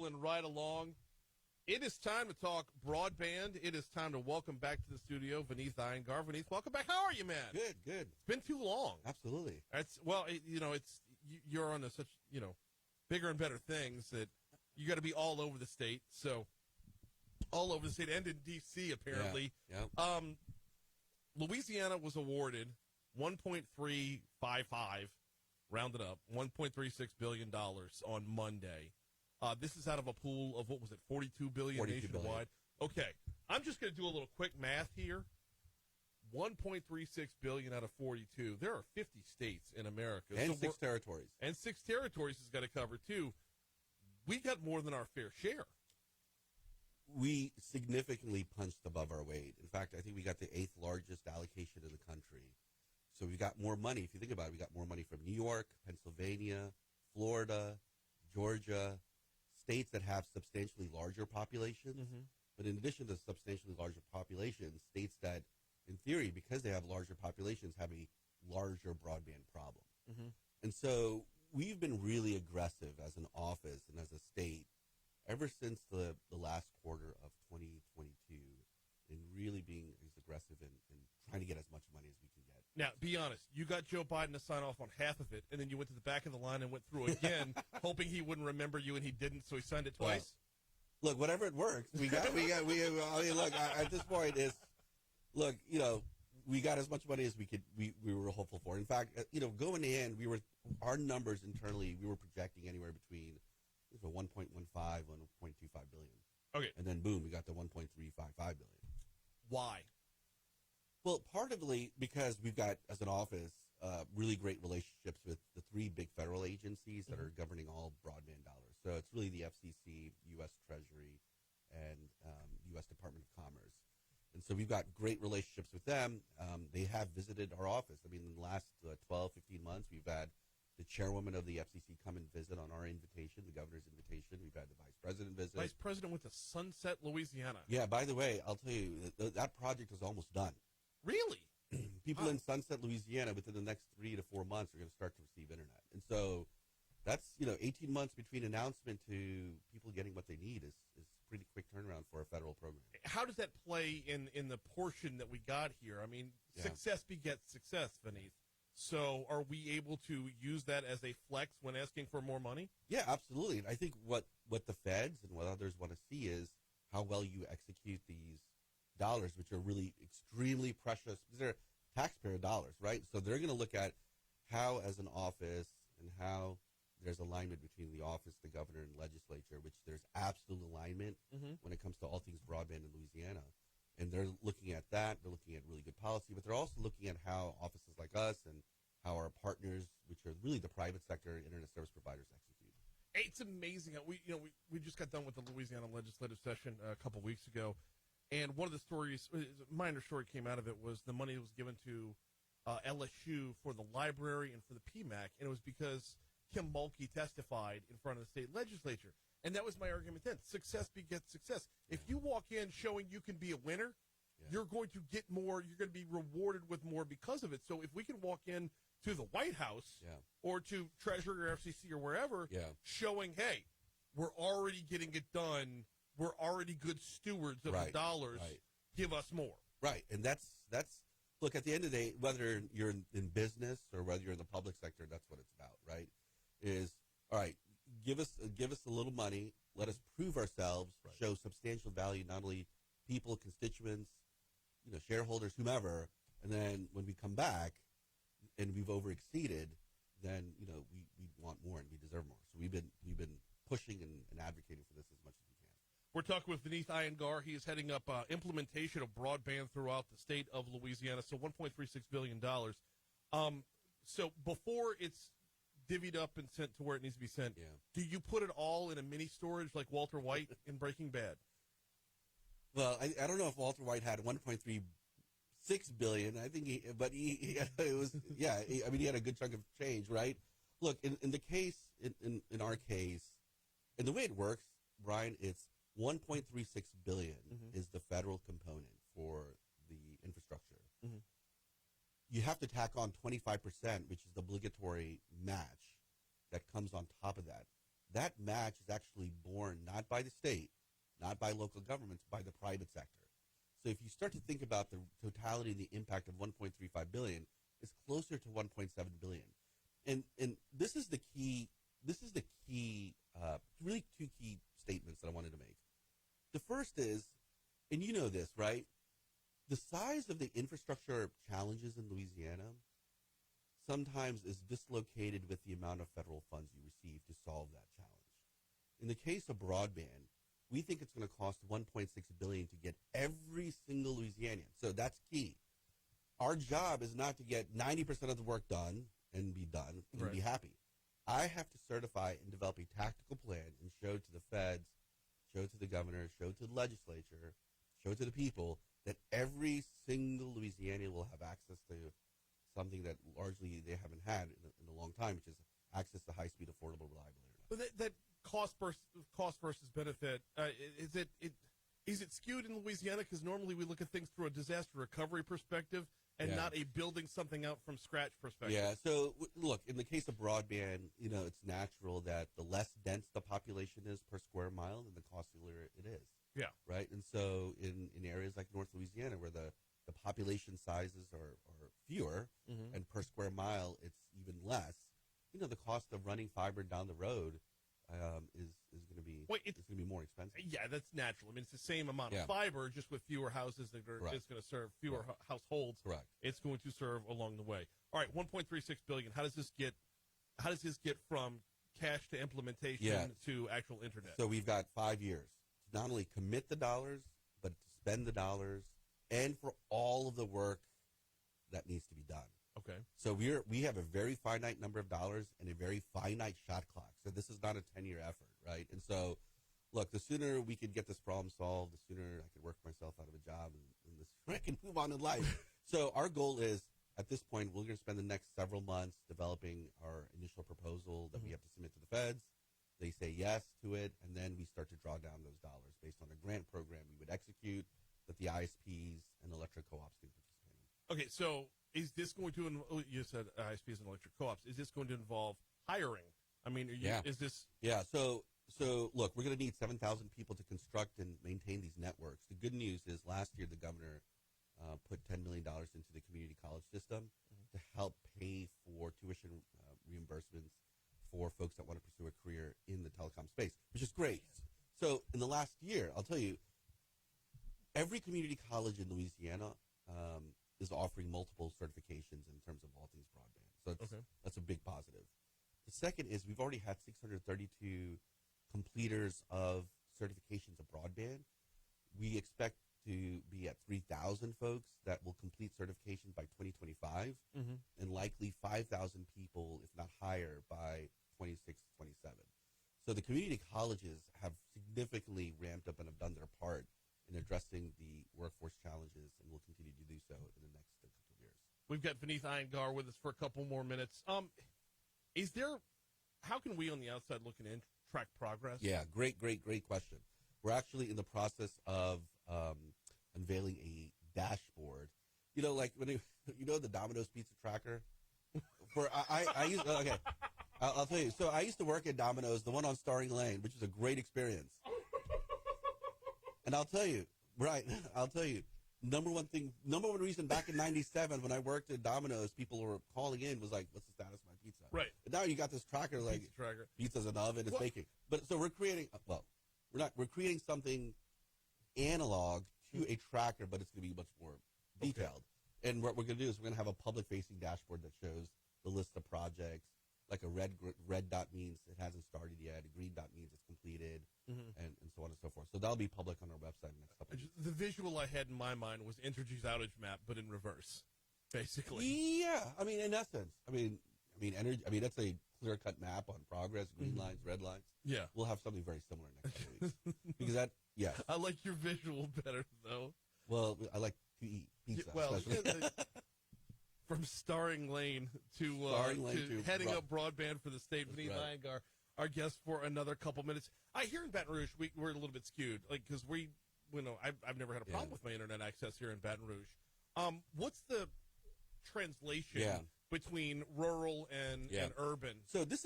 rolling right along. It is time to talk broadband. It is time to welcome back to the studio Veneeth Iyengar. Veneeth, welcome back. How are you, man? Good. It's been too long. Absolutely. You're on such bigger and better things that you got to be all over the state. So all over the state and in D.C. apparently. Yeah. Louisiana was awarded $1.355, rounded up, $1.36 billion on Monday. This is out of a pool of, $42 billion nationwide? Okay. I'm just going to do a little quick math here. $1.36 billion out of 42. There are 50 states in America. And 6 territories. And 6 territories has got to cover, too. We got more than our fair share. We significantly punched above our weight. In fact, I think we got the 8th largest allocation in the country. So we got more money. If you think about it, we got more money from New York, Pennsylvania, Florida, Georgia, states that have substantially larger populations. Mm-hmm. But in addition to substantially larger populations, states that, in theory, because they have larger populations, have a larger broadband problem. Mm-hmm. And so we've been really aggressive as an office and as a state ever since the last quarter of 2022 in really being as aggressive and trying to get as much money as we can get. Now, be honest. You got Joe Biden to sign off on half of it, and then you went to the back of the line and went through again, hoping he wouldn't remember you, and he didn't, so he signed it twice. Well, look, whatever it works. At this point, we got as much money as we could. We were hopeful for. In fact, going in, our numbers internally, we were projecting anywhere between 1.15 and 1.25 billion. Okay. And then boom, we got the 1.355 billion. Why? Well, partly because we've got, as an office, really great relationships with the 3 big federal agencies that are governing all broadband dollars. So it's really the FCC, U.S. Treasury, and U.S. Department of Commerce. And so we've got great relationships with them. They have visited our office. I mean, in the last 12, 15 months, we've had the chairwoman of the FCC come and visit on our invitation, the governor's invitation. We've had the vice president visit. Vice president went to Sunset, Louisiana. Yeah, by the way, I'll tell you, that project is almost done. Really? People in Sunset, Louisiana, within the next 3 to 4 months are going to start to receive internet. And so that's, 18 months between announcement to people getting what they need is pretty quick turnaround for a federal program. How does that play in the portion that we got here? I mean, Success begets success, Veneeth. So are we able to use that as a flex when asking for more money? Yeah, absolutely. And I think what the feds and what others want to see is how well you execute these dollars, which are really extremely precious. These are taxpayer dollars, right? So they're going to look at how, as an office, and how there's alignment between the office, the governor, and legislature, which there's absolute alignment when it comes to all things broadband in Louisiana. And they're looking at that. They're looking at really good policy, but they're also looking at how offices like us and how our partners, which are really the private sector internet service providers, execute. It's amazing. We just got done with the Louisiana legislative session a couple weeks ago, and one of the stories, a minor story came out of it, was the money was given to LSU for the library and for the PMAC, and it was because Kim Mulkey testified in front of the state legislature. And that was my argument then. Success begets success. If you walk in showing you can be a winner, you're going to get more. You're going to be rewarded with more because of it. So if we can walk in to the White House or to Treasury or FCC or wherever showing, hey, we're already getting it done. We're already good stewards of the dollars. Right. Give us more. Right. And that's look, at the end of the day, whether you're in business or whether you're in the public sector, that's what it's about, right? Is, all right, give us a little money, let us prove ourselves, show substantial value, not only people, constituents, shareholders, whomever, and then when we come back and we've overexceeded, then we want more and we deserve more. So we've been pushing and advocating for this as much as we can. We're talking with Veneeth Iyengar. He is heading up implementation of broadband throughout the state of Louisiana, so $1.36 billion. So before it's divvied up and sent to where it needs to be sent, do you put it all in a mini storage like Walter White in Breaking Bad? Well, I don't know if Walter White had 1.36 billion. I think he had a good chunk of change, right? Look, in the case, in our case, and the way it works, Brian, it's 1.36 billion is the federal component for the infrastructure. Mm-hmm. You have to tack on 25%, which is the obligatory match that comes on top of that. that match is actually borne not by the state, not by local governments, by the private sector. So if you start to think about the totality and the impact of 1.35 billion, it's closer to 1.7 billion. And this is the key. This is the key. Really, two key statements that I wanted to make. The first is, and you know this, right? The size of the infrastructure challenges in Louisiana sometimes is dislocated with the amount of federal funds you receive to solve that challenge. In the case of broadband, we think it's going to cost $1.6 billion to get every single Louisianian. So that's key. Our job is not to get 90% of the work done and be done and be happy. I have to certify and develop a tactical plan and show to the feds, show to the governor, show to the legislature, show to the people that every single Louisianian will have access to something that largely they haven't had in a long time, which is access to high-speed, affordable, reliable internet. But that cost versus benefit, is it skewed in Louisiana? Because normally we look at things through a disaster recovery perspective and not a building something out from scratch perspective. Yeah, so look, in the case of broadband, it's natural that the less dense the population is per square mile, then the costlier it is. Yeah. Right? And so in areas like North Louisiana where the population sizes are fewer and per square mile it's even less, the cost of running fiber down the road is going to be more expensive. Yeah, that's natural. I mean, it's the same amount of fiber, just with fewer houses that are it's going to serve fewer households. Correct. It's going to serve along the way. All right, $1.36 billion. How does this get from cash to implementation to actual internet? So we've got 5 years to not only commit the dollars, but to spend the dollars, and for all of the work that needs to be done. Okay. So we have a very finite number of dollars and a very finite shot clock. So this is not a 10-year effort, right? And so, look, the sooner we can get this problem solved, the sooner I can work myself out of a job and the sooner I can move on in life. So our goal is, at this point, we're going to spend the next several months developing our initial proposal that we have to submit to the feds. They say yes to it, and then we start to draw down those dollars based on a grant program we would execute that the ISPs and electric co-ops can participate in. Okay, so is this going to you said ISPs and electric co-ops, is this going to involve hiring? I mean, is this... Yeah, so look, we're going to need 7,000 people to construct and maintain these networks. The good news is last year the governor put $10 million into the community college system to help pay for tuition reimbursements for folks that want to pursue a career in the telecom space, which is great. So in the last year, I'll tell you, every community college in Louisiana is offering multiple certifications in terms of all things broadband. So that's a big positive. The second is we've already had 632 completers of certifications of broadband. We expect to be at 3,000 folks that will complete certification by 2025 and likely 5,000 people, if not higher, by 26, 27. So the community colleges have significantly ramped up and have done their part in addressing the workforce challenges and will continue to do so in the next couple of years. We've got Veneeth Iyengar with us for a couple more minutes. How can we on the outside looking in track progress? Yeah, great question. We're actually in the process of unveiling a dashboard. Like when the Domino's pizza tracker. I'll tell you. So I used to work at Domino's, the one on Starring Lane, which is a great experience. And I'll tell you, number one reason back in '97 when I worked at Domino's, people were calling in was like, "What's the status of my pizza?" Right. But now you got this tracker, like pizza's in the oven, it's baking. But so we're creating. We're creating something analog to a tracker, but it's going to be much more detailed. Okay. And what we're going to do is we're going to have a public-facing dashboard that shows the list of projects. Like a red dot means it hasn't started yet. A green dot means it's completed, and so on and so forth. So that'll be public on our website in the next couple of weeks. The visual I had in my mind was Entergy's outage map, but in reverse, basically. Yeah, I mean, in essence, that's a clear-cut map on progress, green lines, red lines. Yeah, we'll have something very similar next couple of weeks because I like your visual better though. Well, I like to eat pizza. From Starring Lane to heading up broadband for the state, Veneeth Iyengar, our guest for another couple minutes. I hear in Baton Rouge we're a little bit skewed, because I've never had a problem with my internet access here in Baton Rouge. What's the translation between rural and urban? So this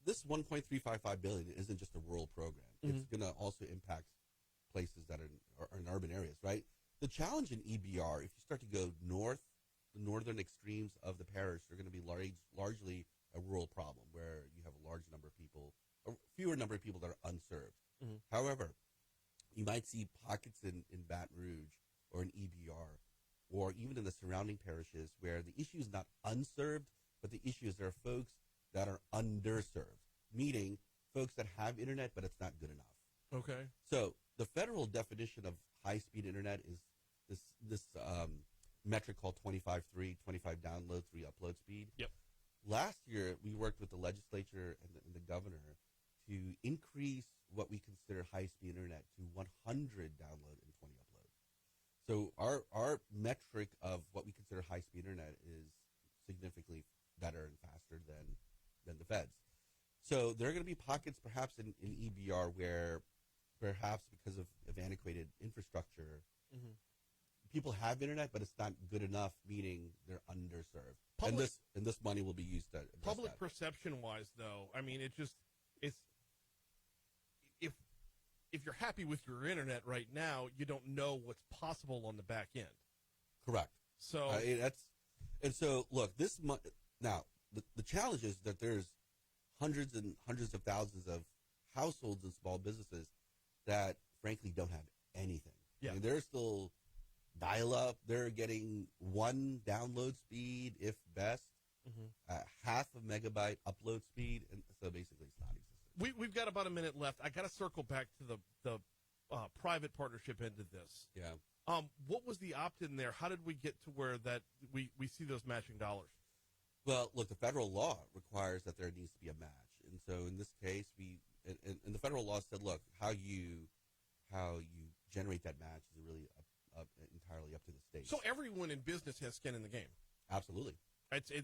this $1.355 billion isn't just a rural program. Mm-hmm. It's going to also impact places that are in urban areas, right? The challenge in EBR, if you start to go north, the northern extremes of the parish are going to be largely a rural problem where you have a large number of people, or fewer number of people that are unserved. Mm-hmm. However, you might see pockets in Baton Rouge or in EBR or even in the surrounding parishes where the issue is not unserved, but the issue is there are folks that are underserved, meaning folks that have internet, but it's not good enough. Okay. So the federal definition of high-speed internet is this metric called 25 download, 3 upload speed. Yep. Last year, we worked with the legislature and the governor to increase what we consider high-speed internet to 100 download and 20 upload. So our metric of what we consider high-speed internet is significantly better and faster than the feds. So there are going to be pockets perhaps in EBR where perhaps because of antiquated infrastructure, mm-hmm. people have internet, but it's not good enough, meaning they're underserved. And this money will be used to address public that. perception-wise, though, I mean, it's if you're happy with your internet right now, you don't know what's possible on the back end. Correct. So look, now the challenge is that there's hundreds and hundreds of thousands of households and small businesses that frankly don't have anything. Yeah. I mean, they're still dial-up. They're getting 1 download speed, if best, mm-hmm. half a megabyte upload speed, and so basically it's non-existent. We've got about a minute left. I got to circle back to the private partnership end of this. Yeah. What was the opt-in there? How did we get to where that we see those matching dollars? Well, look, the federal law requires that there needs to be a match, and so in this case, and the federal law said, look, how you generate that match is really entirely up to the state. So everyone in business has skin in the game. Absolutely.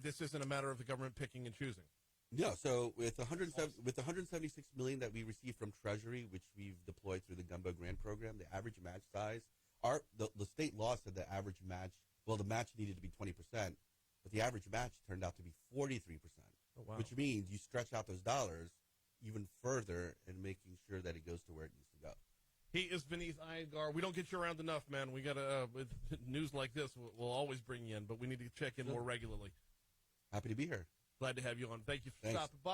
This isn't a matter of the government picking and choosing. No. So with the $176 million that we received from Treasury, which we've deployed through the Gumbo Grant Program, the average match size, the state law said the average match. Well, the match needed to be 20%, but the average match turned out to be 43%. Oh, wow. Which means you stretch out those dollars even further and making sure that it goes to where it needs to go. He is Veneeth Iyengar. We don't get you around enough, man. We got to with news like this, we'll always bring you in, but we need to check in more regularly. Happy to be here. Glad to have you on. Thank you for Thanks. stopping by.